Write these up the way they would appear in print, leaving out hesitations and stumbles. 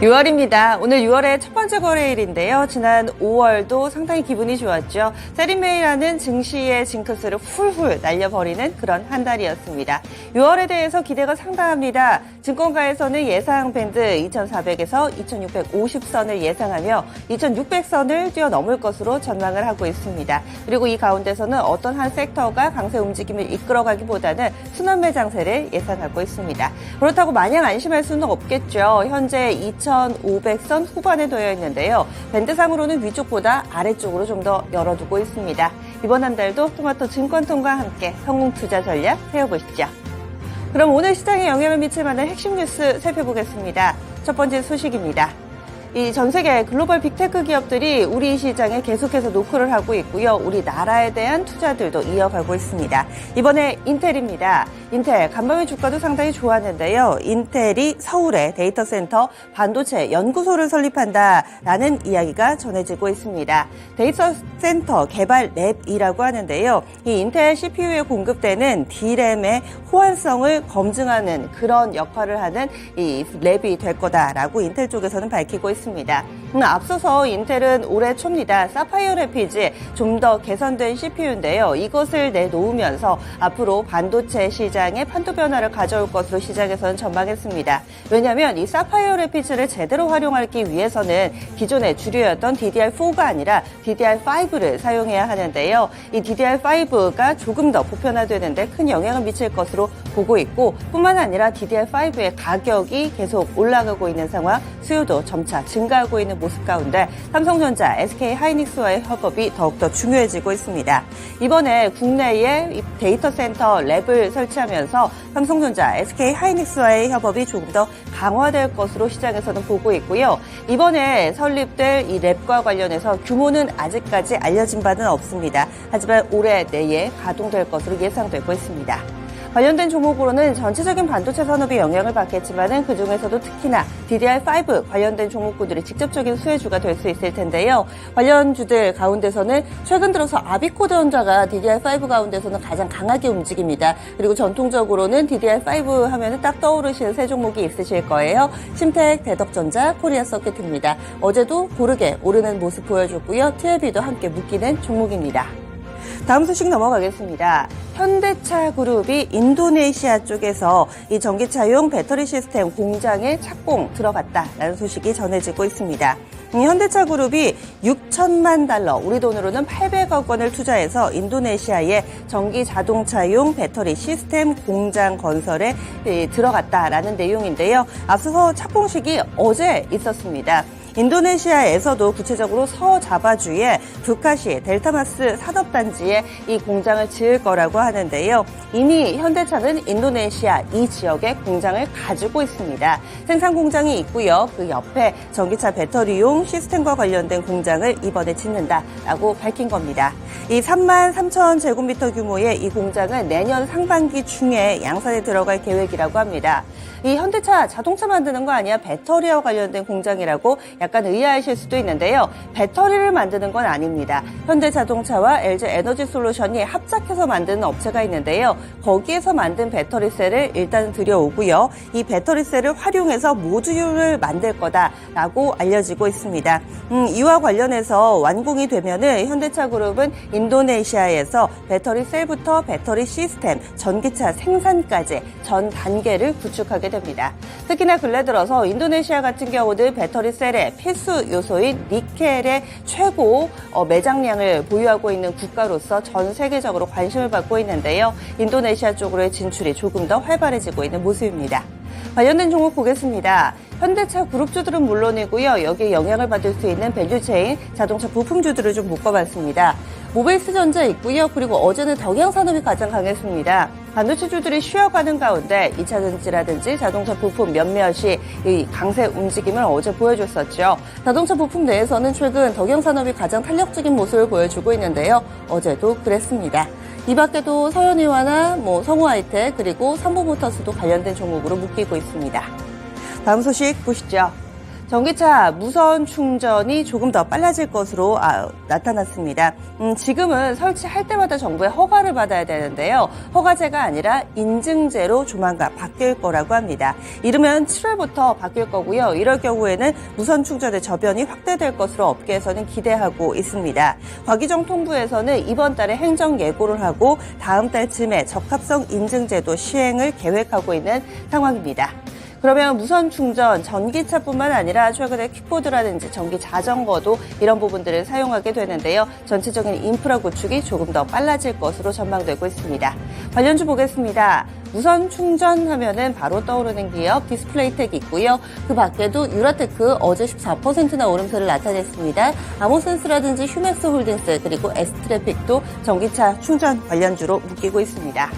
6월입니다. 오늘 6월의 첫 번째 거래일인데요. 지난 5월도 상당히 기분이 좋았죠. 세리메이라는 증시의 징크스를 훌훌 날려버리는 그런 한 달이었습니다. 6월에 대해서 기대가 상당합니다. 증권가에서는 예상 밴드 2400에서 2650선을 예상하며 2600선을 뛰어넘을 것으로 전망을 하고 있습니다. 그리고 이 가운데서는 어떤 한 섹터가 강세 움직임을 이끌어가기보다는 순환매 장세를 예상하고 있습니다. 그렇다고 마냥 안심할 수는 없겠죠. 현재 2500선 후반에 놓여 있는데요. 밴드상으로는 위쪽보다 아래쪽으로 좀 더 열어두고 있습니다. 이번 한 달도 토마토 증권통과 함께 성공 투자 전략 세워보시죠. 그럼 오늘 시장에 영향을 미칠 만한 핵심 뉴스 살펴보겠습니다. 첫 번째 소식입니다. 이 전 세계 글로벌 빅테크 기업들이 우리 시장에 계속해서 노크를 하고 있고요. 우리나라에 대한 투자들도 이어가고 있습니다. 이번에 인텔입니다. 인텔 간밤의 주가도 상당히 좋았는데요. 인텔이 서울에 데이터 센터 반도체 연구소를 설립한다라는 이야기가 전해지고 있습니다. 데이터 센터 개발 랩이라고 하는데요. 이 인텔 CPU에 공급되는 D램의 호환성을 검증하는 그런 역할을 하는 이 랩이 될 거다라고 인텔 쪽에서는 밝히고 있습니다. 앞서서 인텔은 올해 초입니다. 사파이어 래피즈 좀 더 개선된 CPU인데요. 이것을 내놓으면서 앞으로 반도체 시장에 판도 변화를 가져올 것으로 시장에서는 전망했습니다. 왜냐하면 이 사파이어 래피즈를 제대로 활용하기 위해서는 기존의 주류였던 DDR4가 아니라 DDR5를 사용해야 하는데요. 이 DDR5가 조금 더 보편화되는데 큰 영향을 미칠 것으로 보고 있고 뿐만 아니라 DDR5의 가격이 계속 올라가고 있는 상황, 수요도 점차 증가하고 있는 모습 가운데 삼성전자, SK하이닉스와의 협업이 더욱더 중요해지고 있습니다. 이번에 국내에 데이터 센터 랩을 설치하면서 삼성전자, SK하이닉스와의 협업이 조금 더 강화될 것으로 시장에서는 보고 있고요. 이번에 설립될 이 랩과 관련해서 규모는 아직까지 알려진 바는 없습니다. 하지만 올해 내에 가동될 것으로 예상되고 있습니다. 관련된 종목으로는 전체적인 반도체 산업이 영향을 받겠지만은 그중에서도 특히나 DDR5 관련된 종목군들이 직접적인 수혜주가 될 수 있을 텐데요. 관련주들 가운데서는 최근 들어서 아비코전자가 DDR5 가운데서는 가장 강하게 움직입니다. 그리고 전통적으로는 DDR5 하면은 딱 떠오르시는 세 종목이 있으실 거예요. 심택, 대덕전자, 코리아서킷입니다. 어제도 고르게 오르는 모습 보여줬고요. TLB도 함께 묶이는 종목입니다. 다음 소식 넘어가겠습니다. 현대차 그룹이 인도네시아 쪽에서 이 전기차용 배터리 시스템 공장에 착공 들어갔다라는 소식이 전해지고 있습니다. 현대차 그룹이 6천만 달러, 우리 돈으로는 800억 원을 투자해서 인도네시아의 전기 자동차용 배터리 시스템 공장 건설에 들어갔다라는 내용인데요. 앞서서 착공식이 어제 있었습니다. 인도네시아에서도 구체적으로 서자바주의 부카시 델타마스 산업단지에 이 공장을 지을 거라고 하는데요. 이미 현대차는 인도네시아 이 지역에 공장을 가지고 있습니다. 생산 공장이 있고요. 그 옆에 전기차 배터리용 시스템과 관련된 공장을 이번에 짓는다라고 밝힌 겁니다. 이 3만 3천 제곱미터 규모의 이 공장은 내년 상반기 중에 양산에 들어갈 계획이라고 합니다. 이 현대차 자동차 만드는 거 아니야? 배터리와 관련된 공장이라고 약간 의아하실 수도 있는데요. 배터리를 만드는 건 아닙니다. 현대자동차와 LG에너지솔루션이 합작해서 만드는 업체가 있는데요. 거기에서 만든 배터리셀을 일단 들여오고요. 이 배터리셀을 활용해서 모듈을 만들 거다라고 알려지고 있습니다. 이와 관련해서 완공이 되면은 현대차 그룹은 인도네시아에서 배터리셀부터 배터리 시스템, 전기차 생산까지 전 단계를 구축하게 됩니다. 특히나 근래 들어서 인도네시아 같은 경우는 배터리셀의 필수 요소인 니켈의 최고 매장량을 보유하고 있는 국가로서 전 세계적으로 관심을 받고 있는데요. 인도네시아 쪽으로의 진출이 조금 더 활발해지고 있는 모습입니다. 관련된 종목 보겠습니다. 현대차 그룹주들은 물론이고요. 여기에 영향을 받을 수 있는 밸류체인 자동차 부품주들을 좀 묶어봤습니다. 모빌스전자 있고요. 그리고 어제는 덕양산업이 가장 강했습니다. 반도체주들이 쉬어가는 가운데 2차전지라든지 자동차 부품 몇몇이 이 강세 움직임을 어제 보여줬었죠. 자동차 부품 내에서는 최근 덕양산업이 가장 탄력적인 모습을 보여주고 있는데요. 어제도 그랬습니다. 이 밖에도 서현이와나 성우하이텍 그리고 삼보모터스도 관련된 종목으로 묶이고 있습니다. 다음 소식 보시죠. 전기차 무선 충전이 조금 더 빨라질 것으로 나타났습니다. 지금은 설치할 때마다 정부의 허가를 받아야 되는데요. 허가제가 아니라 인증제로 조만간 바뀔 거라고 합니다. 이르면 7월부터 바뀔 거고요. 이럴 경우에는 무선 충전의 저변이 확대될 것으로 업계에서는 기대하고 있습니다. 과기정통부에서는 이번 달에 행정 예고를 하고 다음 달쯤에 적합성 인증제도 시행을 계획하고 있는 상황입니다. 그러면 무선 충전, 전기차뿐만 아니라 최근에 킥보드라든지 전기 자전거도 이런 부분들을 사용하게 되는데요. 전체적인 인프라 구축이 조금 더 빨라질 것으로 전망되고 있습니다. 관련주 보겠습니다. 무선 충전하면은 바로 떠오르는 기업 디스플레이텍이 있고요. 그 밖에도 유라테크 어제 14%나 오름세를 나타냈습니다. 아모센스라든지 휴맥스 홀딩스 그리고 에스트래픽도 전기차 충전 관련주로 묶이고 있습니다.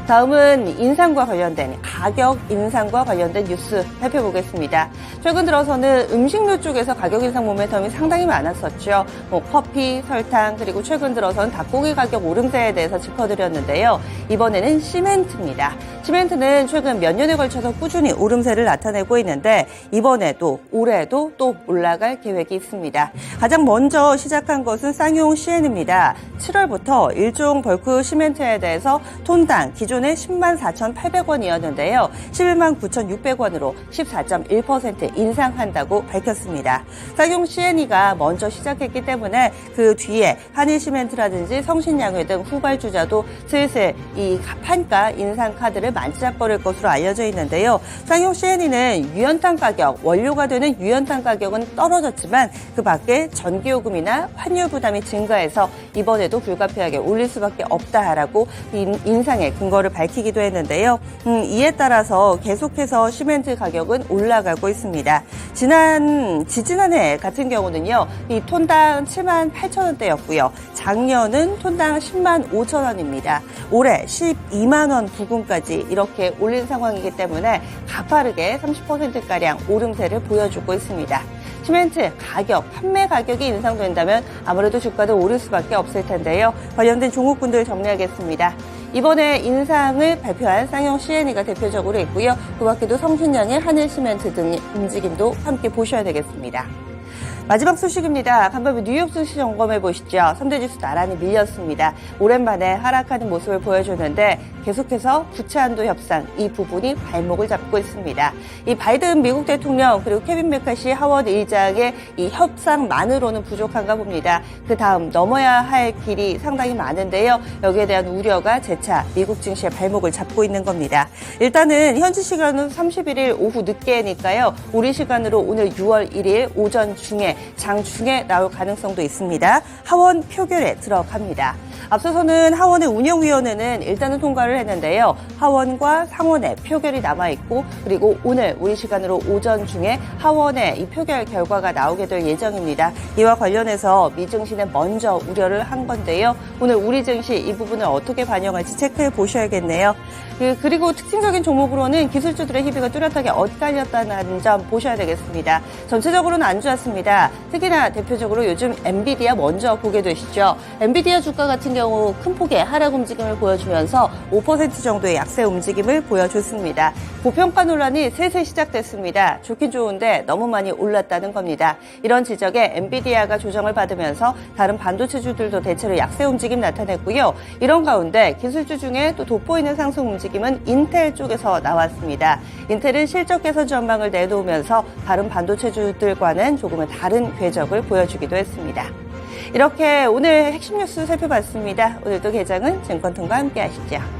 다음은 인상과 관련된 가격 인상과 관련된 뉴스 살펴보겠습니다. 최근 들어서는 음식료 쪽에서 가격 인상 모멘텀이 상당히 많았었죠. 커피, 설탕 그리고 최근 들어서는 닭고기 가격 오름세에 대해서 짚어드렸는데요. 이번에는 시멘트입니다. 시멘트는 최근 몇 년에 걸쳐서 꾸준히 오름세를 나타내고 있는데 이번에도 올해도 또 올라갈 계획이 있습니다. 가장 먼저 시작한 것은 쌍용 CN입니다. 7월부터 일종 벌크 시멘트에 대해서 톤당 기존의 104,800원이었는데요. 119,600원으로 14.1% 인상한다고 밝혔습니다. 쌍용 CN이가 먼저 시작했기 때문에 그 뒤에 한일시멘트라든지 성신양회 등 후발주자도 슬슬 이 판가 인상 카드를 만지작거릴 것으로 알려져 있는데요. 쌍용 CN이는 유연탄 가격, 원료가 되는 유연탄 가격은 떨어졌지만 그 밖에 전기요금이나 환율 부담이 증가해서 이번에도 불가피하게 올릴 수밖에 없다라고 인상의 근거를 밝히기도 했는데요. 이에 따라서 계속해서 시멘트 가격은 올라가고 있습니다. 지지난해 같은 경우는요, 이 톤당 78,000원대였고요. 작년은 톤당 105,000원입니다. 올해 12만원 부근까지 이렇게 올린 상황이기 때문에 가파르게 30%가량 오름세를 보여주고 있습니다. 시멘트 가격, 판매 가격이 인상된다면 아무래도 주가도 오를 수밖에 없을 텐데요. 관련된 종목군들 정리하겠습니다. 이번에 인상을 발표한 쌍용 CN이가 대표적으로 있고요. 그 밖에도 성신양의 한일시멘트 등 움직임도 함께 보셔야 되겠습니다. 마지막 소식입니다. 간밤에 뉴욕 증시 점검해 보시죠. 3대 지수 나란히 밀렸습니다. 오랜만에 하락하는 모습을 보여줬는데 계속해서 부채 한도 협상 이 부분이 발목을 잡고 있습니다. 이 바이든 미국 대통령 그리고 케빈 메카시 하워드 의장의 이 협상만으로는 부족한가 봅니다. 그 다음 넘어야 할 길이 상당히 많은데요. 여기에 대한 우려가 재차 미국 증시의 발목을 잡고 있는 겁니다. 일단은 현지 시간으로 31일 오후 늦게니까요. 우리 시간으로 오늘 6월 1일 오전 중에 장중에 나올 가능성도 있습니다. 하원 표결에 들어갑니다. 앞서서는 하원의 운영위원회는 일단은 통과를 했는데요. 하원과 상원의 표결이 남아있고 그리고 오늘 우리 시간으로 오전 중에 하원의 이 표결 결과가 나오게 될 예정입니다. 이와 관련해서 미 증시는 먼저 우려를 한 건데요. 오늘 우리 증시 이 부분을 어떻게 반영할지 체크해 보셔야겠네요. 그리고 특징적인 종목으로는 기술주들의 희비가 뚜렷하게 엇갈렸다는 점 보셔야 되겠습니다. 전체적으로는 안 좋았습니다. 특히나 대표적으로 요즘 엔비디아 먼저 보게 되시죠. 엔비디아 주가 같은 경우 큰 폭의 하락 움직임을 보여주면서 5% 정도의 약세 움직임을 보여줬습니다. 고평가 논란이 슬슬 시작됐습니다. 좋긴 좋은데 너무 많이 올랐다는 겁니다. 이런 지적에 엔비디아가 조정을 받으면서 다른 반도체주들도 대체로 약세 움직임 나타냈고요. 이런 가운데 기술주 중에 또 돋보이는 상승 움직임은 인텔 쪽에서 나왔습니다. 인텔은 실적 개선 전망을 내놓으면서 다른 반도체주들과는 조금은 다른 궤적을 보여주기도 했습니다. 이렇게 오늘 핵심 뉴스 살펴봤습니다. 오늘도 개장은 증권통과 함께 하시죠.